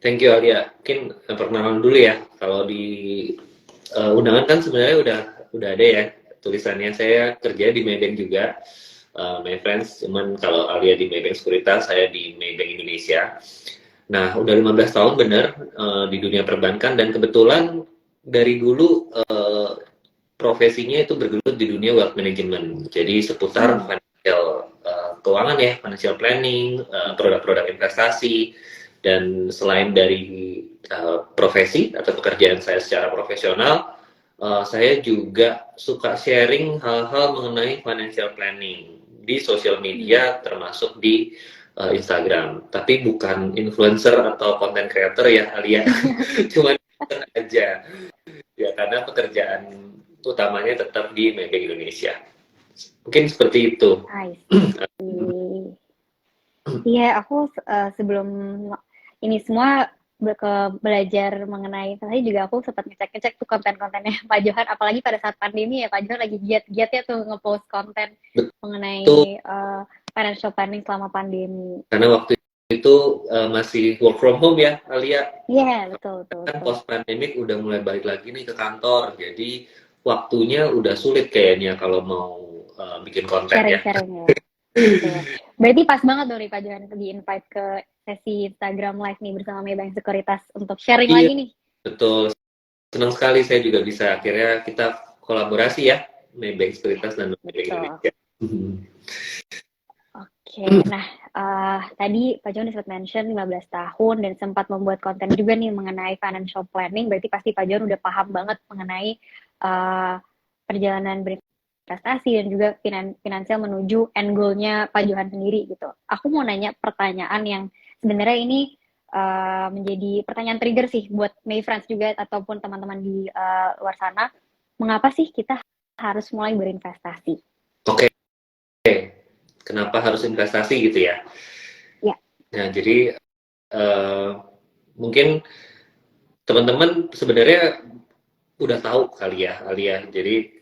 Thank you Alia. Mungkin perkenalan dulu ya. Kalau di undangan kan sebenarnya udah ada ya tulisannya. Saya kerja di Maybank juga, my friends. Cuman kalau Alia di Maybank Sekuritas, saya di Maybank Indonesia. Nah, udah 15 tahun bener di dunia perbankan dan kebetulan dari dulu profesinya itu bergelut di dunia wealth management. Jadi seputar Hmm. financial keuangan ya, financial planning, produk-produk investasi, dan selain dari profesi atau pekerjaan saya secara profesional, saya juga suka sharing hal-hal mengenai financial planning di sosial Hmm. media, termasuk di Instagram. Tapi bukan influencer atau content creator ya, Alia. Cuman aja ya karena pekerjaan utamanya tetap di Maybank Indonesia. Mungkin seperti itu. I see. Iya, aku sebelum ini semua belajar mengenai saya juga aku sempat ngecek-ngecek tuh konten-kontennya Pak Johan, apalagi pada saat pandemi ya Pak Johan lagi giat-giatnya tuh ngepost konten Betul, mengenai financial planning selama pandemi. karena waktu itu masih work from home ya, Alia. Iya, yeah, betul, betul, Kan betul. post pandemic udah mulai balik lagi nih ke kantor, jadi waktunya udah sulit kayaknya kalau mau bikin konten ya. Sharing-sharing ya. Betul. Berarti pas banget dong nih Pak Johan di-invite ke sesi Instagram Live nih bersama Maybank Sekuritas untuk sharing Iya, lagi nih. betul. Senang sekali saya juga bisa akhirnya kita kolaborasi ya, Maybank Sekuritas dan Maybank Betul. Indonesia. Oke, nah tadi Pak John sempat mention 15 tahun dan sempat membuat konten juga nih mengenai financial planning, berarti pasti Pak John udah paham banget mengenai uh, perjalanan berinvestasi dan juga finansial menuju end goal-nya Pak Johan sendiri gitu. Aku mau nanya pertanyaan yang sebenarnya ini menjadi pertanyaan trigger sih buat May Friends juga ataupun teman-teman di luar sana. Mengapa sih kita harus mulai berinvestasi? Oke, kenapa harus investasi gitu ya? Ya. Nah, jadi eh, mungkin teman-teman sebenarnya udah tahu kali ya, Alia. Jadi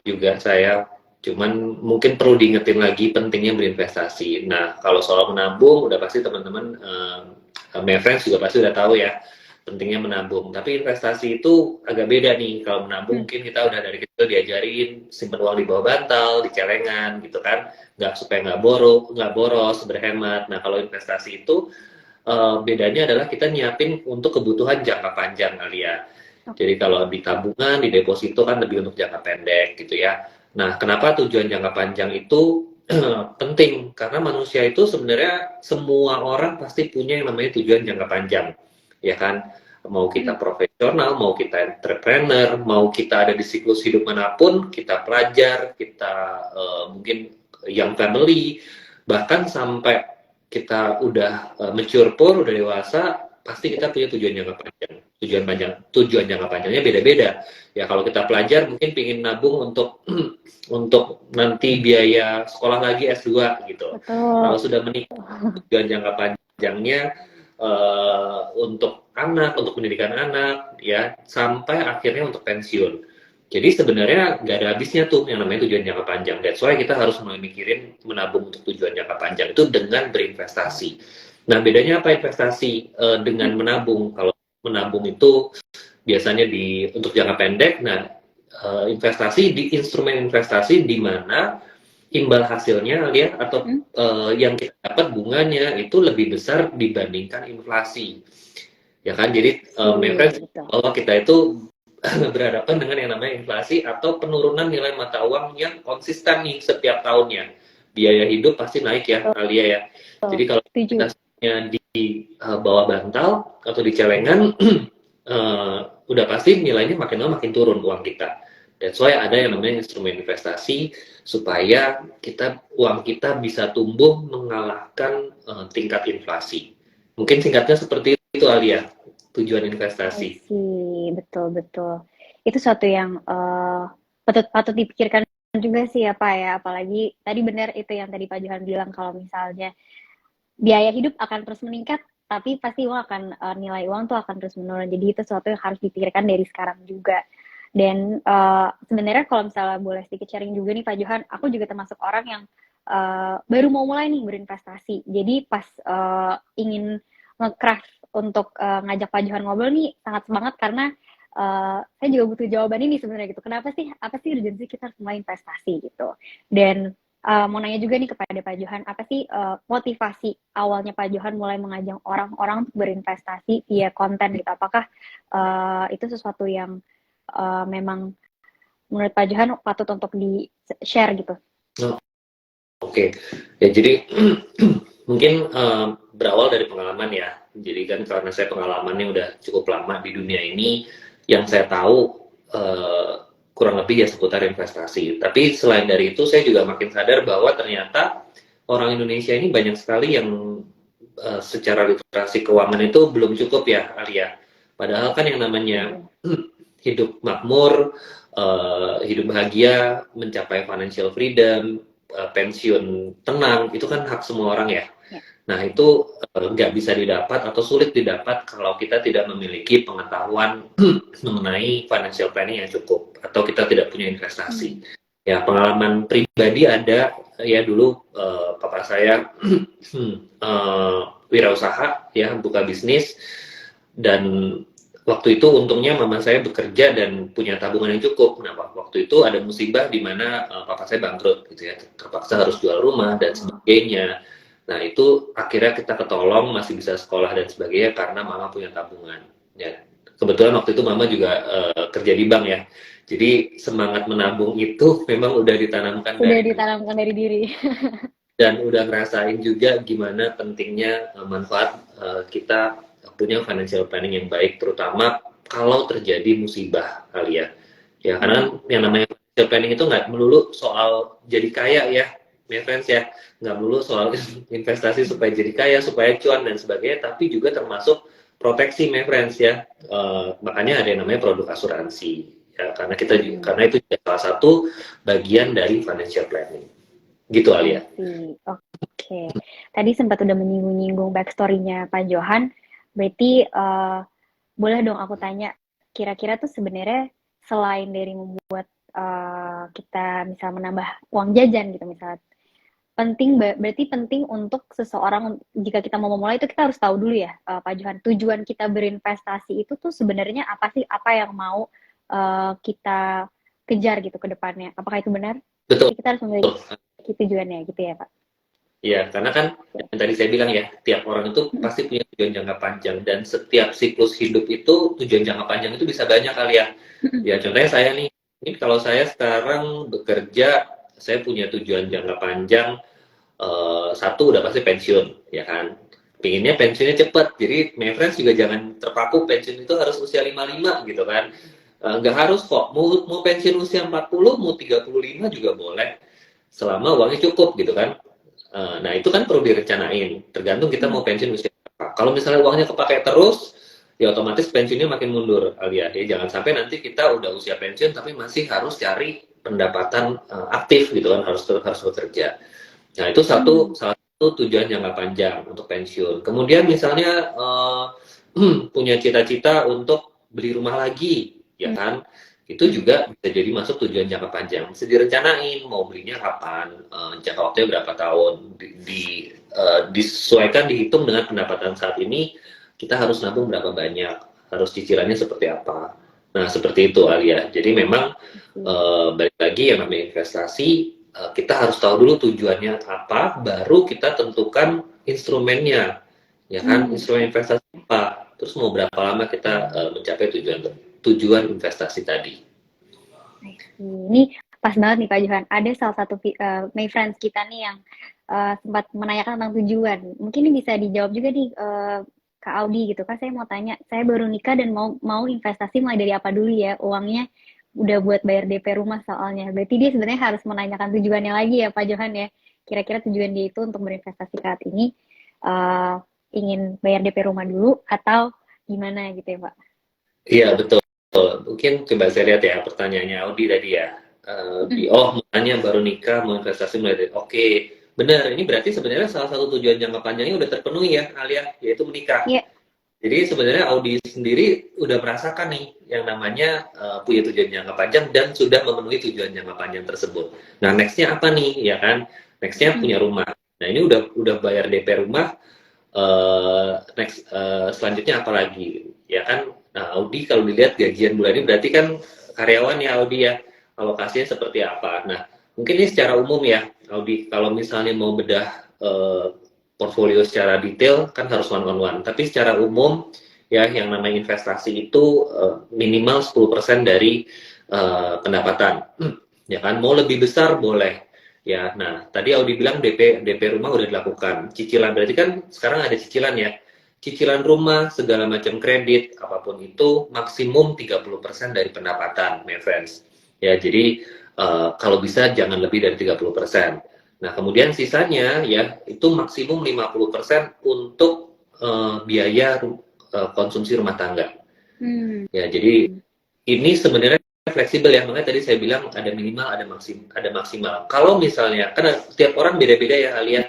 juga saya cuman mungkin perlu diingetin lagi pentingnya berinvestasi. Nah, kalau soal menabung udah pasti teman-teman my friends juga pasti udah tahu ya pentingnya menabung. Tapi investasi itu agak beda nih. Kalau menabung mungkin kita udah dari kecil diajarin simpen uang di bawah bantal, di celengan gitu kan, nggak supaya nggak boros, berhemat. Nah, kalau investasi itu bedanya adalah kita nyiapin untuk kebutuhan jangka panjang kali ya. Jadi kalau di tabungan, di deposito kan lebih untuk jangka pendek gitu ya. Nah, kenapa tujuan jangka panjang itu penting? Karena manusia itu sebenarnya semua orang pasti punya yang namanya tujuan jangka panjang, ya kan? Mau kita profesional, mau kita entrepreneur, mau kita ada di siklus hidup manapun, kita pelajar, kita mungkin young family, bahkan sampai kita udah mature pun, udah dewasa, pasti kita punya tujuan jangka panjang. Tujuan jangka panjangnya beda-beda. Ya kalau kita pelajar mungkin pingin nabung untuk untuk nanti biaya sekolah lagi S2 gitu. Kalau Betul. sudah menikah, tujuan jangka panjangnya untuk anak, untuk pendidikan anak, ya sampai akhirnya untuk pensiun. Jadi sebenarnya nggak ada habisnya tuh yang namanya tujuan jangka panjang. That's why kita harus mulai mikirin menabung untuk tujuan jangka panjang itu dengan berinvestasi. Nah bedanya apa investasi dengan menabung? Kalau menabung itu biasanya untuk jangka pendek. Nah investasi di instrumen investasi di mana imbal hasilnya lihat atau yang kita dapat bunganya itu lebih besar dibandingkan inflasi ya kan jadi Sih, betul. bahwa kita itu berhadapan dengan yang namanya inflasi atau penurunan nilai mata uang yang konsisten nih setiap tahunnya. Biaya hidup pasti naik ya, Alia ya. Jadi kalau Setuju. investasinya di bawah bantal atau di celengan, udah pasti nilainya makin lama makin turun uang kita. That's why ada yang namanya instrumen investasi supaya uang kita bisa tumbuh mengalahkan tingkat inflasi. Mungkin singkatnya seperti itu Alia, tujuan I investasi. see, betul betul. Itu suatu yang patut patut dipikirkan juga sih ya Pak ya. Apalagi tadi benar itu yang tadi Pak Johan bilang kalau misalnya biaya hidup akan terus meningkat, tapi pasti uang akan nilai uang tuh akan terus menurun. Jadi itu sesuatu yang harus dipikirkan dari sekarang juga. Dan sebenarnya kalau misalnya boleh sedikit sharing juga nih Pak Johan, aku juga termasuk orang yang baru mau mulai nih berinvestasi. Jadi pas ingin nge-craft untuk ngajak Pak Johan ngobrol nih sangat semangat karena saya juga butuh jawaban ini sebenarnya gitu. Kenapa sih, apa sih urgensi kita harus mulai investasi gitu? Dan mau nanya juga nih kepada Pak Johan, apa sih motivasi awalnya Pak Johan mulai mengajak orang-orang untuk berinvestasi via konten gitu? Apakah itu sesuatu yang memang menurut Pak Johan patut untuk di-share gitu? Oke, ya jadi mungkin berawal dari pengalaman ya. Jadi kan karena saya pengalamannya udah cukup lama di dunia ini, yang saya tahu kurang lebih ya seputar investasi. Tapi selain dari itu, saya juga makin sadar bahwa ternyata orang Indonesia ini banyak sekali yang secara literasi keuangan itu belum cukup ya, Alia. Padahal kan yang namanya hidup makmur, hidup bahagia, mencapai financial freedom, pensiun tenang, itu kan hak semua orang ya. Nah itu nggak bisa didapat atau sulit didapat kalau kita tidak memiliki pengetahuan mengenai financial planning yang cukup atau kita tidak punya investasi. Ya pengalaman pribadi ada ya dulu papa saya wirausaha ya buka bisnis dan waktu itu untungnya mama saya bekerja dan punya tabungan yang cukup. Nah, waktu itu ada musibah di mana papa saya bangkrut gitu ya, terpaksa harus jual rumah dan sebagainya. Nah, itu akhirnya kita ketolong masih bisa sekolah dan sebagainya karena mama punya tabungan. Ya, kebetulan waktu itu mama juga kerja di bank ya. Jadi semangat menabung itu memang udah ditanamkan dari diri. Dan udah ngerasain juga gimana pentingnya manfaat kita punya financial planning yang baik, terutama kalau terjadi musibah kali ya. Ya karena yang namanya financial planning itu nggak melulu soal jadi kaya ya, my friends ya, nggak melulu soal investasi supaya jadi kaya, supaya cuan dan sebagainya, tapi juga termasuk proteksi my friends ya. Makanya ada yang namanya produk asuransi ya, karena itu salah satu bagian dari financial planning. Gitu Alia. Oke. Tadi sempat udah menyinggung backstory-nya Pak Johan. Berarti boleh dong aku tanya, kira-kira tuh sebenarnya selain dari membuat kita misal menambah uang jajan gitu misalnya, berarti penting untuk seseorang jika kita mau memulai itu kita harus tahu dulu ya Pak Johan, tujuan kita berinvestasi itu tuh sebenarnya apa sih, apa yang mau kita kejar gitu ke depannya. Apakah itu benar? Betul. Jadi kita harus memiliki tujuannya gitu ya Pak? Iya, karena kan yang tadi saya bilang ya, tiap orang itu pasti punya tujuan jangka panjang dan setiap siklus hidup itu tujuan jangka panjang itu bisa banyak kali ya. Ya contohnya saya nih, ini kalau saya sekarang bekerja, saya punya tujuan jangka panjang. Satu udah pasti pensiun, ya kan. Pinginnya pensiunnya cepat, jadi my friends juga jangan terpaku pensiun itu harus usia 55 gitu kan. Nggak harus kok, mau pensiun usia 40, mau 35 juga boleh, selama uangnya cukup gitu kan. Nah itu kan perlu direncanain, tergantung kita mau pensiun usia berapa. Kalau misalnya uangnya kepakai terus, ya otomatis pensiunnya makin mundur, Alia. Ya jangan sampai nanti kita udah usia pensiun tapi masih harus cari pendapatan aktif gitu kan, harus bekerja. Nah itu salah satu tujuan jangka panjang untuk pensiun. Kemudian misalnya punya cita-cita untuk beli rumah lagi, ya kan? Itu juga bisa jadi masuk tujuan jangka panjang. Bisa direncanain mau belinya kapan, jangka waktunya berapa tahun, disesuaikan, dihitung dengan pendapatan saat ini, kita harus nabung berapa banyak, harus cicilannya seperti apa. Nah seperti itu Alia. Jadi memang balik lagi yang namanya investasi, kita harus tahu dulu tujuannya apa, baru kita tentukan instrumennya, ya kan? Instrumen investasi apa, terus mau berapa lama kita mencapai tujuan investasi tadi. Ini pas banget nih Pak Johan. Ada salah satu my friends kita nih yang sempat menanyakan tentang tujuan. Mungkin ini bisa dijawab juga nih Kak Audi gitu kan. Saya mau tanya, saya baru nikah dan mau investasi mulai dari apa dulu ya? Uangnya udah buat bayar DP rumah soalnya. Berarti dia sebenarnya harus menanyakan tujuannya lagi ya Pak Johan ya. Kira-kira tujuan dia itu untuk berinvestasi saat ini ingin bayar DP rumah dulu atau gimana gitu ya Pak? Iya betul. Mungkin coba saya lihat ya pertanyaannya Audi tadi ya. Makanya baru nikah mau investasi mulai dari. Oke, benar. Ini berarti sebenarnya salah satu tujuan jangka panjangnya udah terpenuhi ya, Alia, yaitu menikah. Yeah. Jadi sebenarnya Audi sendiri udah merasakan nih yang namanya punya tujuan jangka panjang dan sudah memenuhi tujuan jangka panjang tersebut. Nah, nextnya apa nih, ya kan? Nextnya punya rumah. Nah, ini udah bayar DP rumah, next selanjutnya apa lagi ya kan. Nah Audi kalau dilihat gajian bulan ini berarti kan karyawan ya Audi ya, alokasinya seperti apa. Nah mungkin ini secara umum ya Audi, kalau misalnya mau bedah portfolio secara detail kan harus one on one, tapi secara umum ya yang namanya investasi itu minimal 10% dari pendapatan. Ya kan, mau lebih besar boleh. Ya, nah tadi Audi bilang DP rumah udah dilakukan. Cicilan berarti kan sekarang ada cicilan ya. Cicilan rumah, segala macam kredit, apapun itu maksimum 30% dari pendapatan, my friends. Ya, jadi kalau bisa jangan lebih dari 30%. Nah, kemudian sisanya ya itu maksimum 50% untuk biaya konsumsi rumah tangga. Ya, jadi ini sebenarnya fleksibel ya, makanya tadi saya bilang ada minimal, ada maksimal. Kalau misalnya, karena setiap orang beda-beda ya Alia,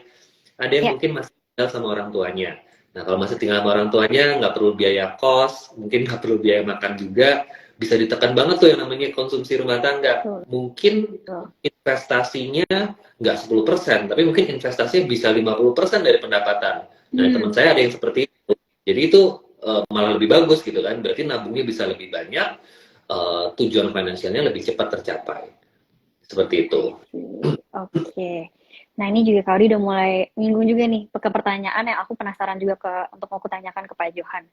ada yang Ya, mungkin masih tinggal sama orang tuanya. Nah, kalau masih tinggal sama orang tuanya, nggak perlu biaya kos, mungkin nggak perlu biaya makan juga, bisa ditekan banget tuh yang namanya konsumsi rumah tangga. betul, Mungkin betul. investasinya nggak 10%, tapi mungkin investasinya bisa 50% dari pendapatan. Nah, teman saya ada yang seperti itu. Jadi itu malah lebih bagus gitu kan, berarti nabungnya bisa lebih banyak, tujuan finansialnya lebih cepat tercapai. Seperti itu. Oke. Nah, ini juga Kak Audi udah mulai nyinggung juga nih ke pertanyaan yang aku penasaran juga untuk mau kutanyakan ke Pak Johan.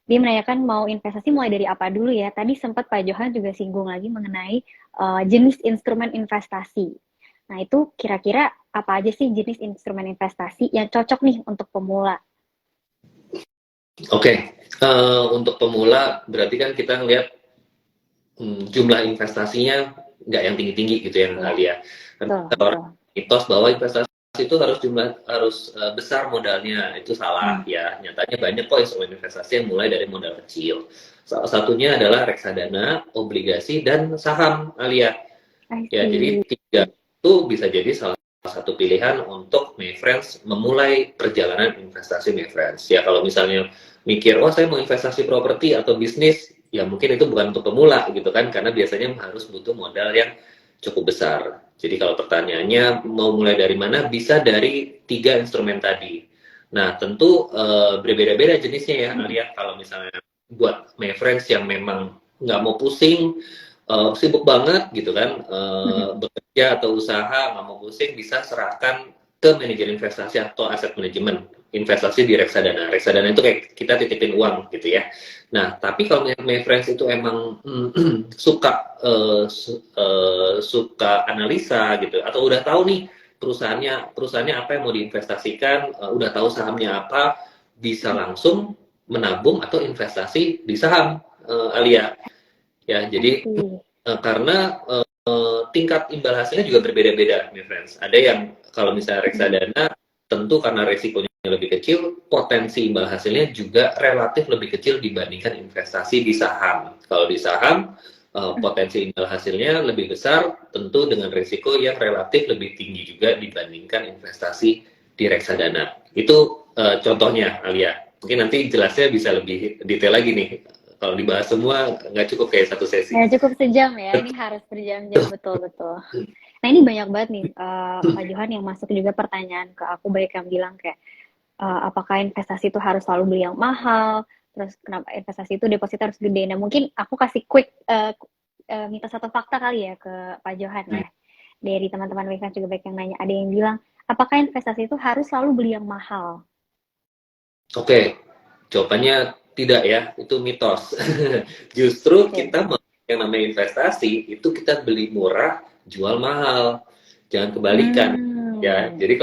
Dia menanyakan mau investasi mulai dari apa dulu ya. Tadi sempat Pak Johan juga singgung lagi mengenai jenis instrumen investasi. Nah, itu kira-kira apa aja sih jenis instrumen investasi yang cocok nih untuk pemula? Oke, untuk pemula berarti kan kita ngelihat jumlah investasinya nggak yang tinggi-tinggi gitu ya Ya, kali ya. betul, Karena orang betul. mitos bahwa investasi itu harus besar modalnya, itu salah ya. Nyatanya banyak kok instrumen investasi yang mulai dari modal kecil. Salah satunya adalah reksadana, obligasi, dan saham Alia. I Ya, jadi see. tiga itu bisa jadi salah satu pilihan untuk my friends memulai perjalanan investasi my friends. Ya, kalau misalnya mikir, oh saya mau investasi properti atau bisnis, ya mungkin itu bukan untuk pemula gitu kan, karena biasanya harus butuh modal yang cukup besar. Jadi kalau pertanyaannya mau mulai dari mana, bisa dari tiga instrumen tadi. Nah, tentu berbeda-beda jenisnya ya, Alia. Kalau misalnya buat my friends yang memang nggak mau pusing, sibuk banget gitu kan, bekerja atau usaha nggak mau pusing, bisa serahkan ke manajer investasi atau aset manajemen investasi di reksadana. Reksadana itu kayak kita titipin uang gitu ya. Nah, tapi kalau my friends itu emang suka analisa gitu, atau udah tahu nih perusahaannya apa yang mau diinvestasikan, udah tahu sahamnya apa, bisa langsung menabung atau investasi di saham, Alia. Ya, I jadi see. karena tingkat imbal hasilnya juga berbeda-beda, my friends. Ada yang kalau misalnya reksadana, tentu karena resikonya lebih kecil, potensi imbal hasilnya juga relatif lebih kecil dibandingkan investasi di saham. Kalau di saham, potensi imbal hasilnya lebih besar, tentu dengan resiko yang relatif lebih tinggi juga dibandingkan investasi di reksadana. Itu contohnya, Alia. Mungkin nanti jelasnya bisa lebih detail lagi nih. Kalau dibahas semua, nggak cukup kayak satu sesi. Ya, cukup sejam ya. Ini harus berjam-jam, betul-betul. Nah, ini banyak banget nih, Pak Johan yang masuk juga pertanyaan ke aku, banyak yang bilang kayak, apakah investasi itu harus selalu beli yang mahal, terus kenapa investasi itu deposit harus gede. Nah, mungkin aku kasih quick, mitos atau fakta kali ya ke Pak Johan ya. Dari teman-teman Wika juga banyak yang nanya, ada yang bilang, apakah investasi itu harus selalu beli yang mahal? Oke, jawabannya tidak ya, itu mitos. Justru Oke. kita yang namanya investasi itu kita beli murah, jual mahal. Jangan kebalikan ya. Hmm, Jadi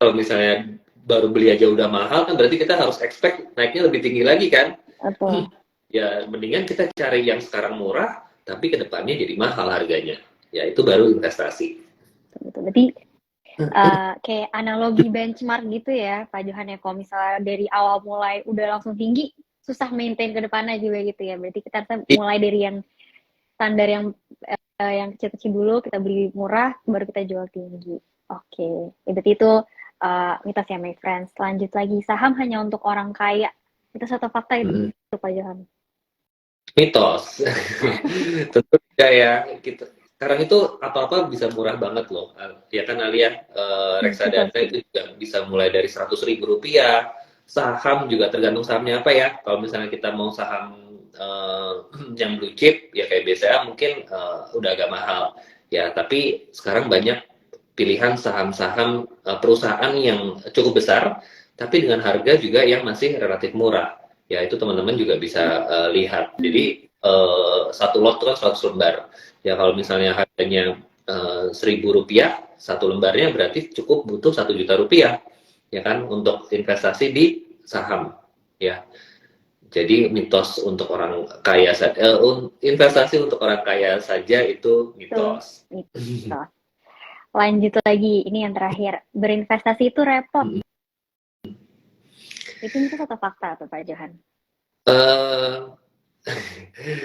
kalau misalnya baru beli aja udah mahal kan berarti kita harus expect naiknya lebih tinggi lagi kan. betul. Ya mendingan kita cari yang sekarang murah tapi kedepannya jadi mahal harganya. Ya itu baru investasi. Betul. Berarti kayak analogi benchmark gitu ya, Pak Johan ya. Kalau misalnya dari awal mulai udah langsung tinggi, susah maintain ke depannya juga gitu ya. Berarti kita harus mulai dari yang standar yang kecil-kecil dulu, kita beli murah, baru kita jual tinggi. Oke, berarti itu mitos ya, my friends. Lanjut lagi, saham hanya untuk orang kaya. Itu satu fakta itu, Pak Johan. Mitos. Tentu tidak ya. Sekarang itu apa-apa bisa murah banget loh. Ya kan Alia, Betul reksadana sih. itu juga bisa mulai dari 100.000 rupiah Saham juga tergantung sahamnya apa ya. Kalau misalnya kita mau saham yang blue chip ya kayak BCA mungkin udah agak mahal ya, tapi sekarang banyak pilihan saham-saham perusahaan yang cukup besar tapi dengan harga juga yang masih relatif murah ya, itu teman-teman juga bisa lihat. Jadi satu lot itu kan 100 lembar ya, kalau misalnya harganya Rp1.000 satu lembarnya, berarti cukup butuh 1 juta rupiah ya kan untuk investasi di saham ya. Jadi mitos untuk orang kaya saja, investasi untuk orang kaya saja itu mitos. Mitos. Lanjut lagi, ini yang terakhir. Berinvestasi itu repot. Itu mitos atau fakta tuh Pak Johan?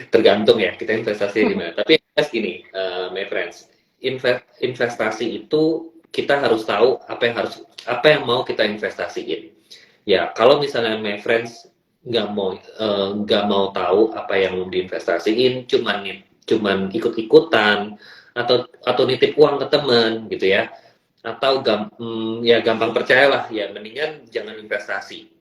Tergantung ya kita investasi di mana. Tapi gini, my friends, investasi itu kita harus tahu apa yang mau kita investasiin. Ya, kalau misalnya my friends nggak mau tahu apa yang mau diinvestasiin, cuman ikut-ikutan atau nitip uang ke teman gitu ya, atau ya gampang percayalah ya, mendingan jangan investasi